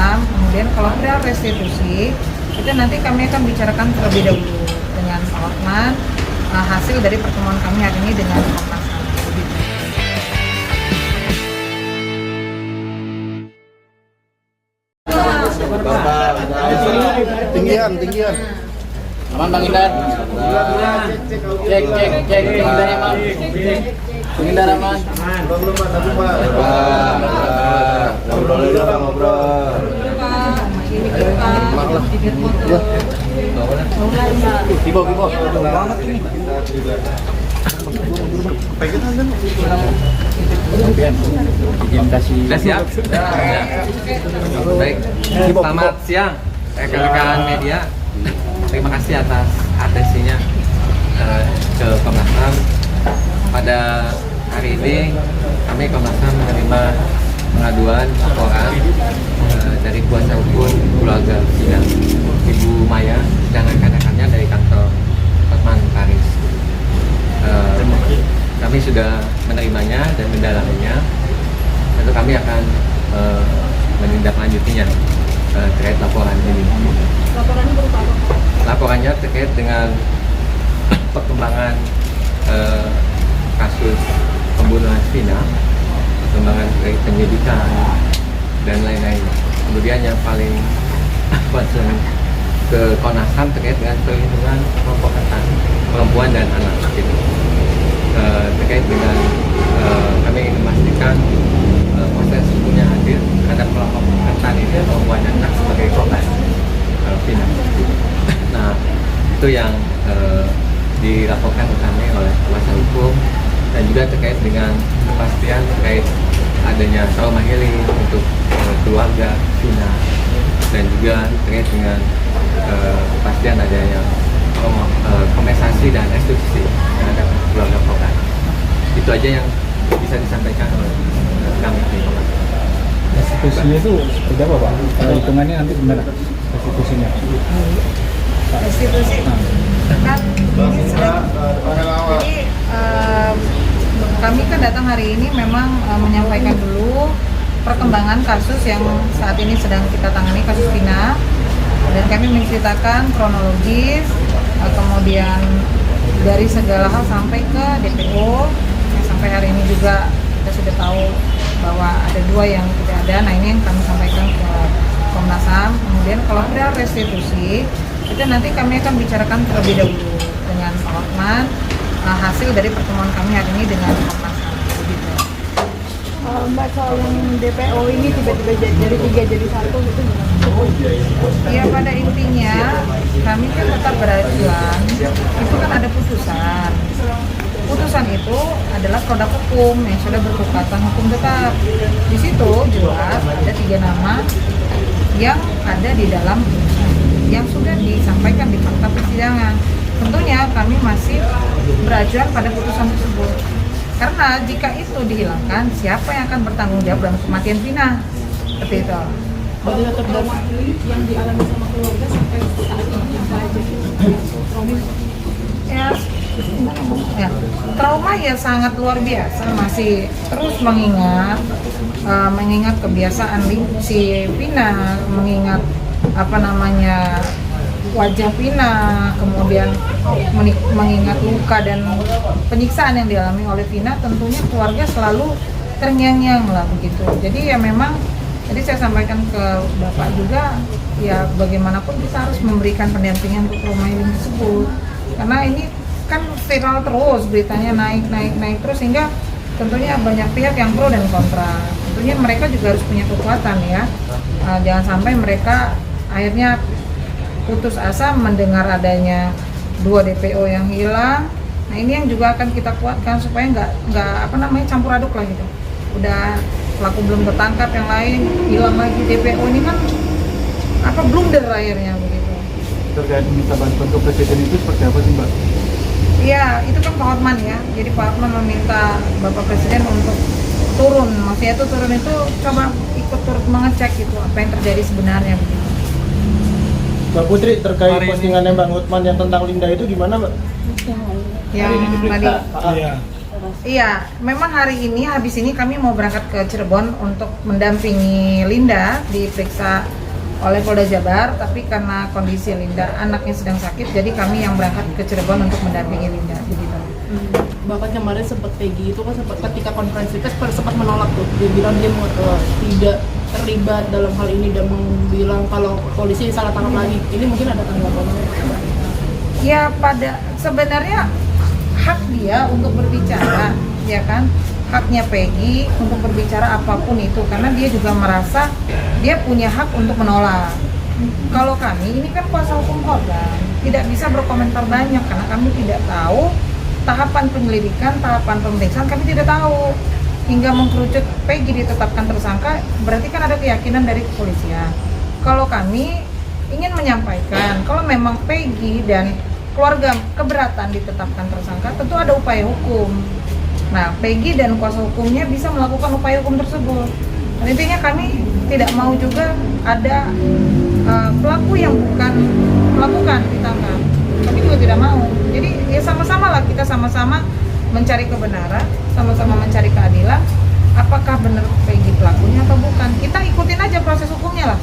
HAM. Kemudian kalau perihal restitusi, itu nanti kami akan bicarakan terlebih dahulu dengan Pak Hotman, hasil dari pertemuan kami hari ini dengan Komnas HAM. Tinggian. Aman Bang Indar. Cek Indar aman. Bang Indar aman. Ngobrol. Kibo. Sudah siap? Baik, selamat siang rekan-rekan media. Terima kasih atas atensinya ke Komnas HAM. Pada hari ini kami Komnas HAM menerima pengaduan laporan dari kuasa hukum keluarga Vina, Ibu Maya dan rekan-rekannya dari kantor Hotman Paris. Kami sudah menerimanya dan mendalaminya. Tentu kami akan menindaklanjutinya terkait laporan ini. Laporannya berupa apa? Laporannya terkait dengan perkembangan kasus pembunuhan Vina, perkembangan terkait penyidikan dan lain-lain. Kemudian yang paling concern ke Komnas HAM terkait dengan perlindungan kelompok rentan perempuan dan anak. Gitu. Terkait dengan kami ingin memastikan proses hukumnya adil terhadap kelompok rentan ini, perempuan dan anak sebagai korban Vina. Nah, itu yang dilaporkan ke kami oleh kuasa hukum, dan juga terkait dengan kepastian terkait adanya trauma healing untuk keluarga Vina, dan juga terkait dengan kepastian adanya kompensasi dan restitusi terhadap keluarga korban. Itu aja yang bisa disampaikan oleh kami di Komnas. Restitusinya itu seperti apa Pak? Ada hitungannya nanti gimana restitusinya? Restitusi kan ini sedang, jadi kami kan datang hari ini memang menyampaikan dulu perkembangan kasus yang saat ini sedang kita tangani, kasus Vina, dan kami menceritakan kronologis, kemudian dari segala hal sampai ke DPO yang sampai hari ini juga kita sudah tahu bahwa ada 2 yang tidak ada. Nah, ini yang kami sampaikan ke Komnas HAM. Kemudian kalau perihal restitusi, itu nanti kami akan bicarakan terlebih dahulu dengan Pak Hotman, hasil dari pertemuan kami hari ini dengan Komnas HAM. Begitu. Mbak, soal yang DPO ini tiba-tiba dari 3 jadi 1 gitu gimana? Ya, pada intinya kami kan tetap berajuan, itu kan ada putusan. Putusan itu adalah produk hukum yang sudah berkekuatan hukum tetap. Di situ jelas ada 3 nama yang ada di dalam putusan yang sudah disampaikan di fakta persidangan. Tentunya kami masih berajuan pada putusan tersebut. Karena jika itu dihilangkan, siapa yang akan bertanggung jawab dalam kematian Vina? Seperti itu. Dari terdakwa yang dialami sama keluarga sampai saat ini apa aja sih? Ya, trauma ya sangat luar biasa, masih terus mengingat kebiasaan si Vina, mengingat wajah Vina, kemudian mengingat luka dan penyiksaan yang dialami oleh Vina. Tentunya keluarga selalu terngiang-ngiang lah begitu. Jadi ya memang tadi saya sampaikan ke Bapak juga, ya bagaimanapun kita harus memberikan pendampingan untuk trauma healing tersebut, karena ini kan viral terus, beritanya naik terus, sehingga tentunya banyak pihak yang pro dan kontra. Tentunya mereka juga harus punya kekuatan ya, jangan sampai mereka akhirnya putus asa mendengar adanya 2 DPO yang hilang. Nah, ini yang juga akan kita kuatkan supaya nggak campur aduk lah gitu. Udah pelaku belum ketangkap, yang lain hilang lagi, DPO ini kan blunder akhirnya begitu. Terkait minta bantuan ke Presiden itu seperti apa sih Mbak? Iya, itu kan Pak Hotman ya. Jadi Pak Hotman meminta Bapak Presiden untuk turun. Maksudnya itu turun itu coba ikut turut mengecek gitu apa yang terjadi sebenarnya begitu. Mbak Putri, terkait postingannya Bang Hotman yang tentang Linda itu gimana Mbak? Yang tadi Iya. Iya, memang hari ini habis ini kami mau berangkat ke Cirebon untuk mendampingi Linda diperiksa oleh Polda Jabar, tapi karena kondisi Linda anaknya sedang sakit, jadi kami yang berangkat ke Cirebon untuk mendampingi Linda begitu. Bahkan kemarin sempat Peggy itu kan sempat ketika konferensi pers sempat menolak tuh, dia bilang dia tidak terlibat dalam hal ini dan bilang kalau polisi salah tangkap lagi. Ini mungkin ada tanggapan? Ya pada sebenarnya hak dia untuk berbicara, ya kan? Haknya Peggy untuk berbicara apapun itu, karena dia juga merasa dia punya hak untuk menolak. Kalau kami ini kan kuasa hukum korban, tidak bisa berkomentar banyak karena kami tidak tahu tahapan penyelidikan, tahapan pemeriksaan kami tidak tahu. Hingga mengkerucut Peggy ditetapkan tersangka, berarti kan ada keyakinan dari kepolisian. Kalau kami ingin menyampaikan, kalau memang Peggy dan keluarga keberatan ditetapkan tersangka, tentu ada upaya hukum. Nah, Peggy dan kuasa hukumnya bisa melakukan upaya hukum tersebut. Dan intinya kami tidak mau juga ada pelaku yang bukan melakukan ditangkap. Kami juga tidak mau. Jadi ya sama-sama lah, kita sama-sama mencari kebenaran, sama-sama mencari keadilan. Apakah benar Peggy pelakunya atau bukan? Kita ikutin aja proses hukumnya lah.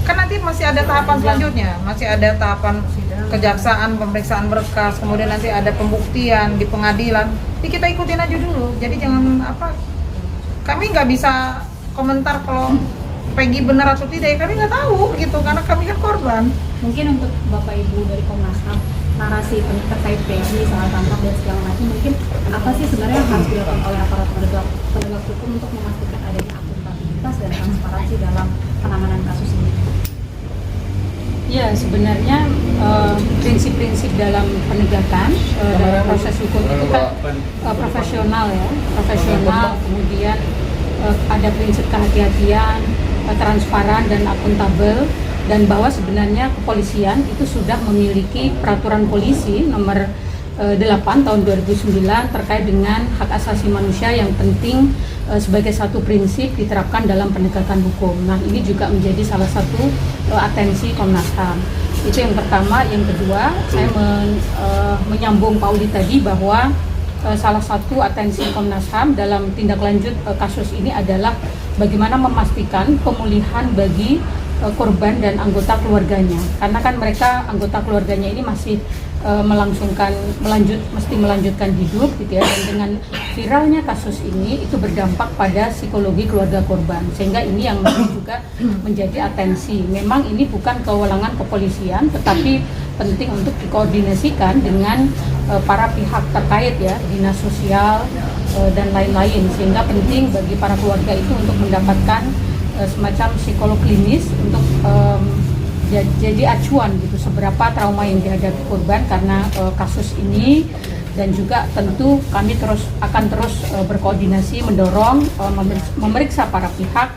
Kan nanti masih ada tahapan selanjutnya, masih ada tahapan kejaksaan, pemeriksaan berkas, kemudian nanti ada pembuktian di pengadilan. Jadi kita ikutin aja dulu. Jadi jangan kami nggak bisa komentar kalau Peggy benar atau tidak, ya kami nggak tahu gitu, karena kami kan korban. Mungkin untuk Bapak Ibu dari Komnas HAM, narasi terkait Peggy, salah tangkap dan segala macam, mungkin apa sih sebenarnya yang harus dilakukan oleh aparat penegak hukum untuk memastikan adanya akuntabilitas dan transparansi dalam penanganan kasus ini? Ya, sebenarnya prinsip-prinsip dalam penegakan dalam proses hukum itu kan profesional ya, profesional, kemudian ada prinsip kehati-hatian, transparan dan akuntabel, dan bahwa sebenarnya kepolisian itu sudah memiliki peraturan polisi nomor 8 tahun 2009 terkait dengan hak asasi manusia yang penting sebagai satu prinsip diterapkan dalam penegakan hukum. Nah, ini juga menjadi salah satu atensi Komnas HAM. Itu yang pertama. Yang kedua, saya menyambung Pak Udi tadi bahwa salah satu atensi Komnas HAM dalam tindak lanjut kasus ini adalah bagaimana memastikan pemulihan bagi korban dan anggota keluarganya, karena kan mereka anggota keluarganya ini masih mesti melanjutkan hidup gitu ya, dan dengan viralnya kasus ini itu berdampak pada psikologi keluarga korban, sehingga ini yang juga menjadi atensi. Memang ini bukan kewenangan kepolisian, tetapi penting untuk dikoordinasikan dengan para pihak terkait ya, dinas sosial dan lain-lain, sehingga penting bagi para keluarga itu untuk mendapatkan semacam psikolog klinis untuk jadi acuan gitu seberapa trauma yang dihadapi korban karena kasus ini, dan juga tentu kami akan terus berkoordinasi mendorong memeriksa para pihak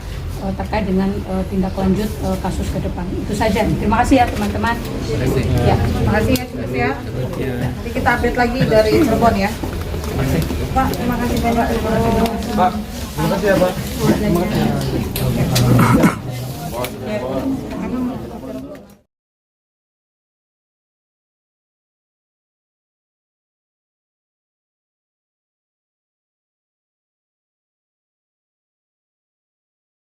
terkait dengan tindak lanjut kasus ke depan. Itu saja. Terima kasih ya teman-teman. Ya, terima kasih ya Cus ya. Nanti kita update lagi dari Cirebon ya. Pak, terima kasih banyak. Pak, terima kasih ya Pak. Ya.